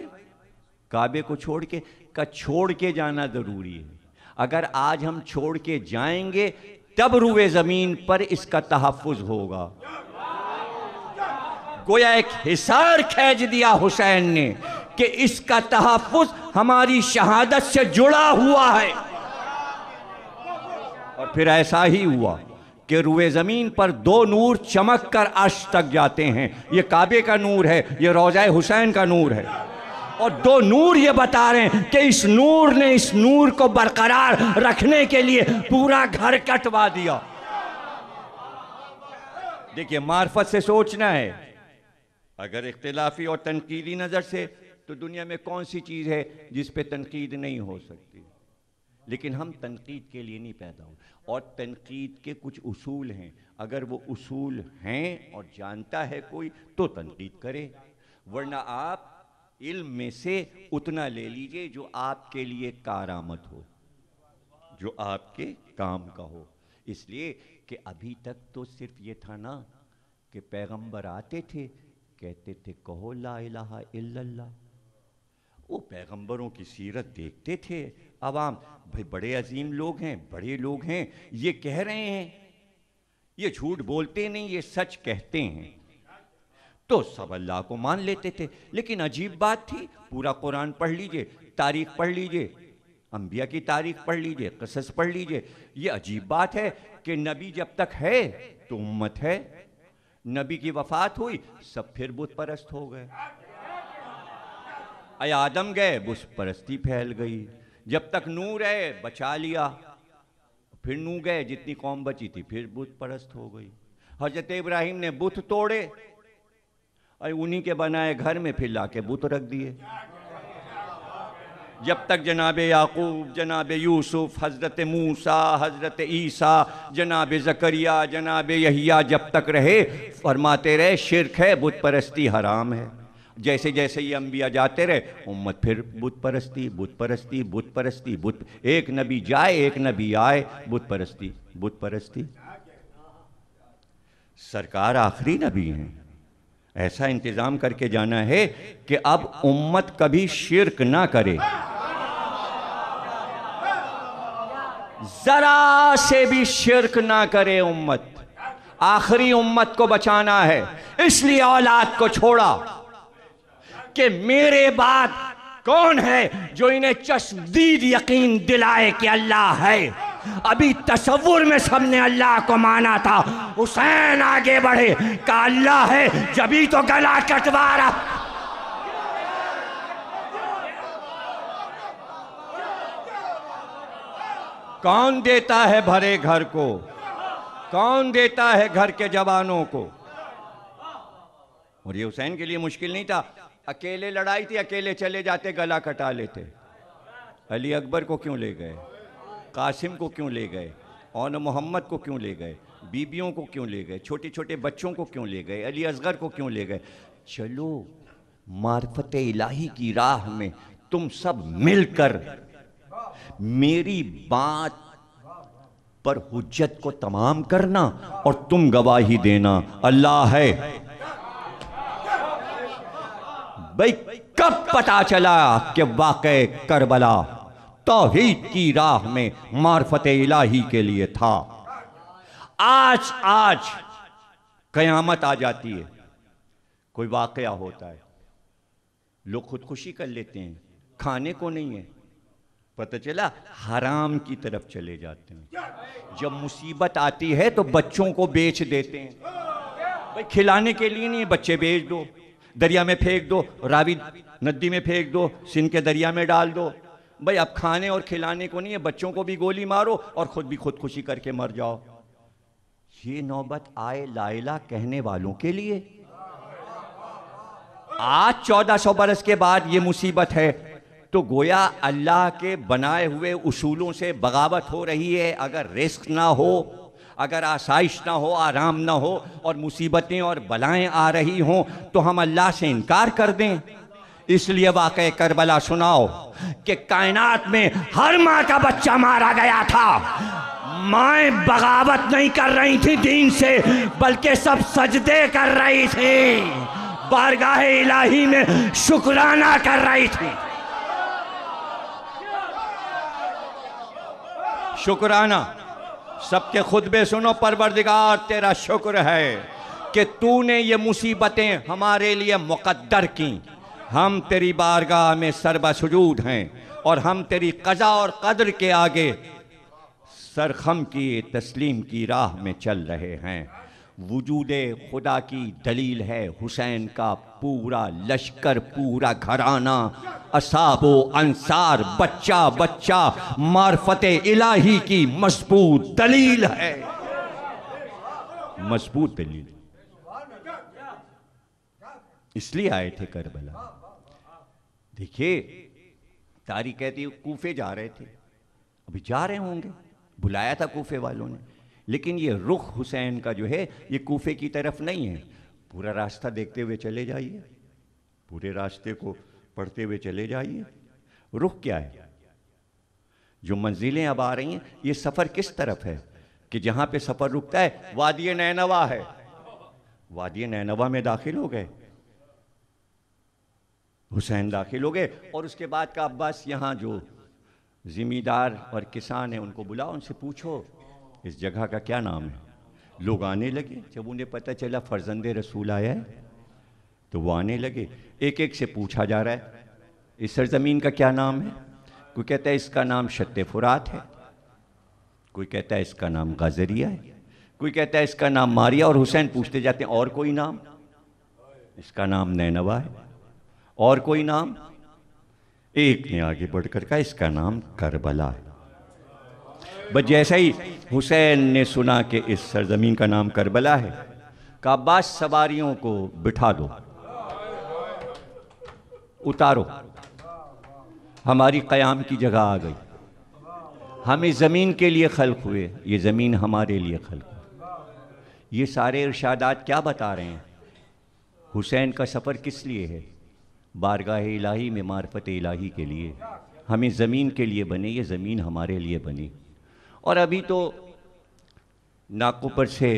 काबे को छोड़ के? का छोड़ के जाना जरूरी है। अगर आज हम छोड़ के जाएंगे तब रूए जमीन पर इसका तहफ्फुज होगा। गोया एक हिसार खींच दिया हुसैन ने कि इसका तहफ्फुज हमारी शहादत से जुड़ा हुआ है। और फिर ऐसा ही हुआ कि रूए ज़मीन पर 2 नूर चमक कर अर्श तक जाते हैं। ये काबे का नूर है, ये रोज़ा हुसैन का नूर है। और 2 नूर ये बता रहे हैं कि इस नूर ने इस नूर को बरकरार रखने के लिए पूरा घर कटवा दिया। देखिए मार्फत से सोचना है। अगर इख्तिलाफी और तनकीदी नज़र से तो दुनिया में कौन सी चीज़ है जिस पे तनकीद नहीं हो सकती? लेकिन हम तनकीद के लिए नहीं पैदा हुए, और तनकीद के कुछ उसूल हैं। अगर वो उसूल हैं और जानता है कोई तो तनकीद करे, वरना आप इल्म में से उतना ले लीजिए जो आपके लिए कारामद हो, जो आपके काम का हो। इसलिए कि अभी तक तो सिर्फ ये था ना कि पैगंबर आते थे, कहते थे कहो ला इलाहा इल्लल्लाह। वो पैगंबरों की सीरत देखते थे अवाम, भाई बड़े अजीम लोग हैं, बड़े लोग हैं, ये कह रहे हैं, ये झूठ बोलते नहीं, ये सच कहते हैं, तो सब अल्लाह को मान लेते थे। लेकिन अजीब बात थी, पूरा कुरान पढ़ लीजिए, तारीख पढ़ लीजिए, अंबिया की तारीख पढ़ लीजिए, क़सस पढ़ लीजिए। ये अजीब बात है कि नबी जब तक है तो उम्मत है, नबी की वफात हुई सब फिर बुत परस्त हो गए। आदम गए बुत परस्ती फैल गई। जब तक नूह रहे बचा लिया, फिर नूह गए, जितनी कौम बची थी फिर बुत परस्त हो गई। हजरत इब्राहिम ने बुत तोड़े और उन्हीं के बनाए घर में फिर लाके बुत रख दिए। जब तक जनाब याकूब, जनाब यूसुफ, हज़रत मूसा, हज़रत ईसा, जनाब ज़करिया, जनाब यहिया जब तक रहे फरमाते रहे शिर्क है, बुत परस्ती हराम है। जैसे जैसे ये अंबिया जाते रहे उम्मत फिर बुत परस्ती, बुत परस्ती, बुत परस्ती, बुत, एक नबी जाए एक नबी आए, बुत परस्ती, बुत परस्ती। सरकार आखिरी नबी हैं, ऐसा इंतज़ाम करके जाना है कि अब उम्मत कभी शिर्क ना करे। जरा से भी शिर्क ना करे उम्मत। आखिरी उम्मत को बचाना है, इसलिए औलाद को छोड़ा कि मेरे बाद कौन है जो इन्हें चश्मदीद यकीन दिलाए कि अल्लाह है। अभी तसव्वुर में सबने अल्लाह को माना था, हुसैन आगे बढ़े का अल्लाह है, जभी तो गला कटवा रहा। कौन देता है भरे घर को, कौन देता है घर के जवानों को। और ये हुसैन के लिए मुश्किल नहीं था, अकेले लड़ाई थी, अकेले चले जाते गला कटा लेते। अली अकबर को क्यों ले गए, कासिम को क्यों ले गए, और मोहम्मद को क्यों ले गए, बीबियों को क्यों ले गए, छोटे छोटे बच्चों को क्यों ले गए, अली असगर को क्यों ले गए। चलो मार्फत इलाही की राह में तुम सब मिलकर मेरी बात पर हुज्जत को तमाम करना और तुम गवाही देना अल्लाह है। भाई कब पता चला कि वाक़ई करबला तौहीद की राह में मार्फत इलाही के लिए था। आज कयामत आ जाती है, कोई वाक़या होता है, लोग खुदकुशी कर लेते हैं, खाने को नहीं है, पता चला हराम की तरफ चले जाते हैं। जब मुसीबत आती है तो बच्चों को बेच देते हैं, भाई खिलाने के लिए नहीं, बच्चे बेच दो, दरिया में फेंक दो, रावी नदी में फेंक दो, सिंध के दरिया में डाल दो। भाई अब खाने और खिलाने को नहीं है, बच्चों को भी गोली मारो और खुद भी खुदकुशी करके मर जाओ। ये नौबत आए लाइला कहने वालों के लिए। आज 1400 बरस के बाद ये मुसीबत है तो गोया अल्लाह के बनाए हुए उसूलों से बगावत हो रही है। अगर रिस्क ना हो, अगर आसाइश ना हो, आराम ना हो और मुसीबतें और बलाएं आ रही हों तो हम अल्लाह से इनकार कर दें। इसलिए वाक़या करबला सुनाओ कि कायनात में हर माँ का बच्चा मारा गया था। माएँ बगावत नहीं कर रही थी दीन से, बल्कि सब सजदे कर रही थी, बारगाह इलाही में शुक्राना कर रही थी। शुक्राना सबके खुतबे सुनो, परवरदिगार तेरा शुक्र है कि तूने ये मुसीबतें हमारे लिए मुक़द्दर की। हम तेरी बारगाह में सरबसुजूद हैं और हम तेरी क़ज़ा और क़द्र के आगे सरखम की तस्लीम की राह में चल रहे हैं। वजूदे खुदा की दलील है हुसैन का पूरा लश्कर, पूरा घराना, असाबो अंसार, बच्चा बच्चा मार्फते इलाही की मजबूत दलील है, मजबूत दलील। इसलिए आए थे करबला। देखिए तारीख कहती है कूफे जा रहे थे, अभी जा रहे होंगे, बुलाया था कूफे वालों ने, लेकिन ये रुख हुसैन का जो है ये कूफे की तरफ नहीं है। पूरा रास्ता देखते हुए चले जाइए, पूरे रास्ते को पढ़ते हुए चले जाइए। रुख क्या है, जो मंजिलें अब आ रही हैं, ये सफ़र किस तरफ है कि जहाँ पे सफ़र रुकता है वादी नैनवा है। वादी नैनवा में दाखिल हो गए, हुसैन दाखिल हो गए और उसके बाद का अब्बास यहाँ जो ज़िम्मेदार और किसान हैं उनको बुलाओ, उनसे पूछो इस जगह का क्या नाम है। लोग आने लगे, जब उन्हें पता चला फर्जंदे रसूल आया है तो वो आने लगे। एक एक से पूछा जा रहा है इस सरजमीन का क्या नाम है। कोई कहता है इसका नाम शत्ते फुरात है, कोई कहता है इसका नाम गाजरिया है, कोई कहता है इसका नाम मारिया। और हुसैन पूछते जाते हैं और कोई नाम, इसका नाम नैनवा है, और कोई नाम। एक ने आगे बढ़कर कहा इसका नाम करबला है। बस जैसे ही हुसैन ने सुना कि इस सरजमीन का नाम करबला है, कहा अब्बास सवारियों को बिठा दो, उतारो, हमारी क़याम की जगह आ गई। हम इस ज़मीन के लिए खल्क़ हुए, ये ज़मीन हमारे लिए खल्क़ हुई। ये सारे इरशादात क्या बता रहे हैं, हुसैन का सफ़र किस लिए है, बारगाह इलाही में मार्फत इलाही के लिए। हम इस ज़मीन के लिए बने, ये ज़मीन हमारे लिए बनी। और अभी तो नाकों पर से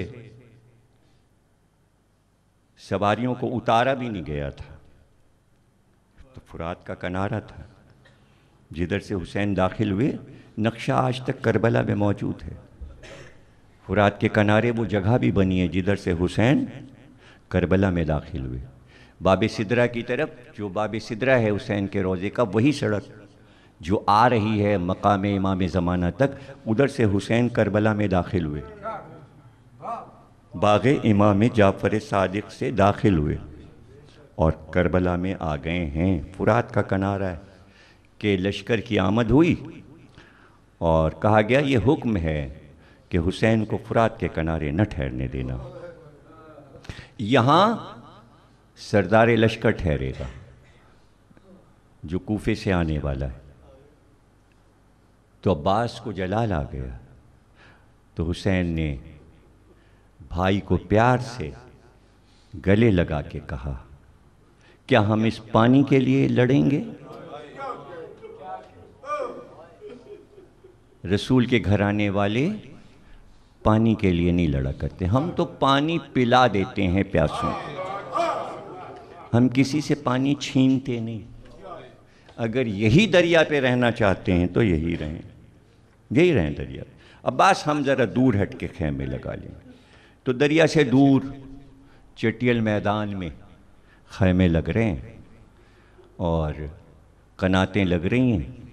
सवारियों को उतारा भी नहीं गया था, तो फुरात का किनारा था, जिधर से हुसैन दाखिल हुए, नक्शा आज तक करबला में मौजूद है। फुरात के किनारे वो जगह भी बनी है जिधर से हुसैन करबला में दाखिल हुए। बाब सिदरा की तरफ, जो बाब सिदरा है हुसैन के रोज़े का, वही सड़क जो आ रही है मकाम इमाम ज़माना तक, उधर से हुसैन करबला में दाखिल हुए, बाग़ इमाम जाफ़र सादिक़ से दाखिल हुए और करबला में आ गए हैं। फुरात का किनारा है कि लश्कर की आमद हुई और कहा गया ये हुक्म है कि हुसैन को फुरात के किनारे न ठहरने देना। यहाँ सरदार लश्कर ठहरेगा जो कूफे से आने वाला है। तो अब्बास को जलाल आ गया, तो हुसैन ने भाई को प्यार से गले लगा के कहा, क्या हम इस पानी के लिए लड़ेंगे? रसूल के घर आने वाले पानी के लिए नहीं लड़ा करते, हम तो पानी पिला देते हैं प्यासों को, हम किसी से पानी छीनते नहीं। अगर यही दरिया पे रहना चाहते हैं तो यही रहें, यही रहें दरिया। अब्बास हम ज़रा दूर हट के खैमे लगा लें। तो दरिया से दूर चटियल मैदान में खैमे लग रहे हैं और कनातें लग रही हैं,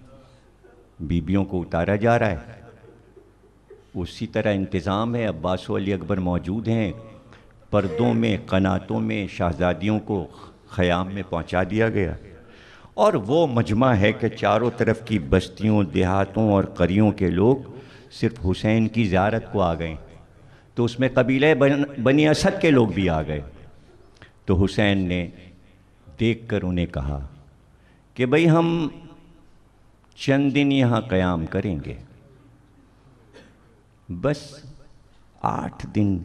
बीबियों को उतारा जा रहा है। उसी तरह इंतज़ाम है, अब्बास व अली अकबर मौजूद हैं, पर्दों में कनातों में शहज़ादियों को ख़याम में पहुंचा दिया गया। और वो मजमा है कि चारों तरफ की बस्तियों, देहातों और करियों के लोग सिर्फ हुसैन की ज़ियारत को आ गए। तो उसमें कबीले बनी असद के लोग भी आ गए। तो हुसैन ने देख कर उन्हें कहा कि भाई हम चंद दिन यहाँ क़याम करेंगे, बस 8 दिन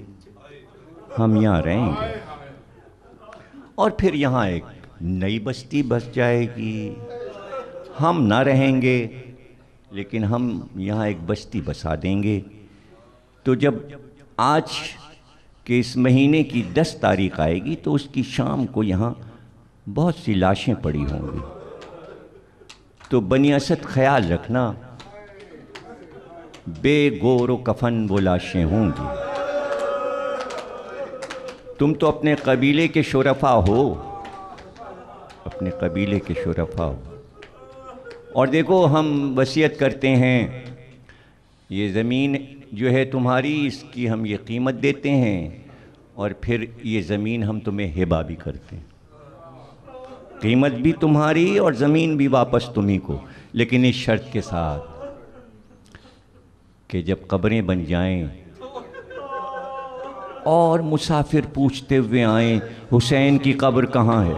हम यहाँ रहेंगे और फिर यहाँ एक नई बस्ती बस जाएगी। हम ना रहेंगे लेकिन हम यहाँ एक बस्ती बसा देंगे। तो जब आज के इस महीने की 10 तारीख आएगी तो उसकी शाम को यहाँ बहुत सी लाशें पड़ी होंगी। तो बनी असद ख्याल रखना, बेगोर कफन वो लाशें होंगी। तुम तो अपने कबीले के शुरफा हो, अपने कबीले के शुरफा हो। और देखो हम वसीयत करते हैं, ये ज़मीन जो है तुम्हारी, इसकी हम ये कीमत देते हैं और फिर ये ज़मीन हम तुम्हें हिबा भी करते हैं। कीमत भी तुम्हारी और ज़मीन भी वापस तुम्हीं को, लेकिन इस शर्त के साथ कि जब कब्रें बन जाएं और मुसाफिर पूछते हुए आएं हुसैन की कब्र कहाँ है,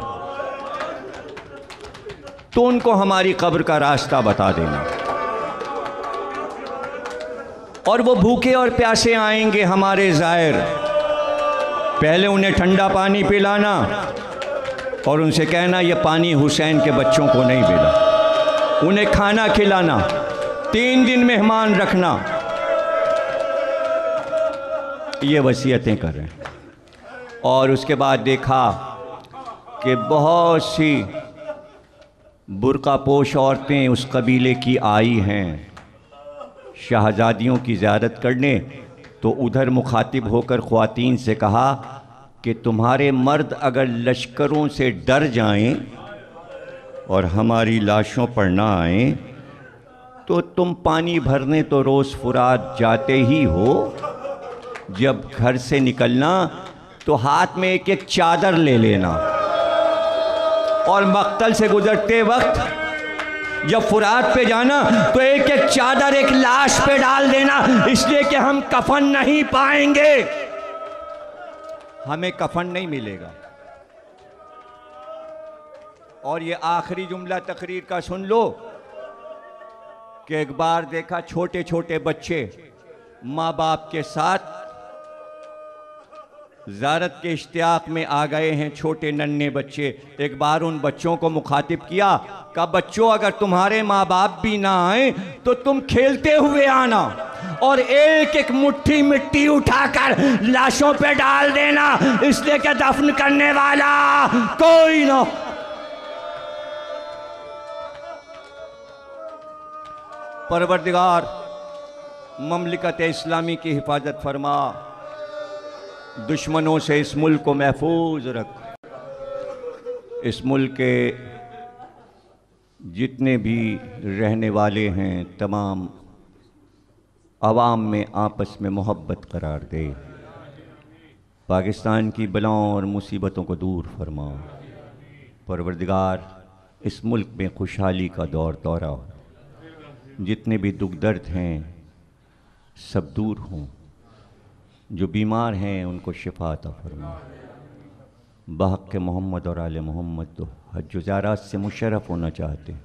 तो उनको हमारी कब्र का रास्ता बता देना। और वो भूखे और प्यासे आएंगे हमारे ज़ायर, पहले उन्हें ठंडा पानी पिलाना और उनसे कहना ये पानी हुसैन के बच्चों को नहीं मिला। उन्हें खाना खिलाना, 3 दिन मेहमान रखना, ये वसीयतें कर रहे हैं। और उसके बाद देखा कि बहुत सी बुर्का पोश औरतें उस कबीले की आई हैं शहजादियों की ज़ियारत करने। तो उधर मुखातिब होकर ख्वातीन से कहा कि तुम्हारे मर्द अगर लश्करों से डर जाएं और हमारी लाशों पर ना आएं तो तुम पानी भरने तो रोज़ फुरात जाते ही हो, जब घर से निकलना तो हाथ में एक एक चादर ले लेना और मक्तल से गुजरते वक्त जब फुरात पे जाना तो एक एक चादर एक लाश पे डाल देना, इसलिए कि हम कफन नहीं पाएंगे, हमें कफन नहीं मिलेगा। और ये आखिरी जुमला तकरीर का सुन लो कि एक बार देखा छोटे छोटे बच्चे माँ बाप के साथ ज़ियारत के इश्तियाक में आ गए हैं, छोटे नन्हे बच्चे। एक बार उन बच्चों को मुखातिब किया, कहा बच्चों अगर तुम्हारे माँ बाप भी ना आए तो तुम खेलते हुए आना और एक एक मुट्ठी मिट्टी उठाकर लाशों पे डाल देना, इसलिए कि दफन करने वाला कोई ना। परवरदिगार ममलिकत इस्लामी की हिफाजत फरमा, दुश्मनों से इस मुल्क को महफूज रख। इस मुल्क के जितने भी रहने वाले हैं तमाम आवाम में आपस में मोहब्बत करार दे। पाकिस्तान की बलाओं और मुसीबतों को दूर फरमा। परवरदिगार इस मुल्क में खुशहाली का दौर दौरा हो, जितने भी दुख दर्द हैं सब दूर हों, जो बीमार हैं उनको शिफा अता फरमा। बहक़ मोहम्मद और आले मोहम्मद तो हज ज़ारात से मुशर्रफ़ होना चाहते हैं,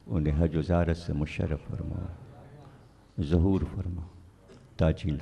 उन्हें हज ज़ारत से मुशर्रफ़ फरमा, ज़हूर फरमा, ताजील।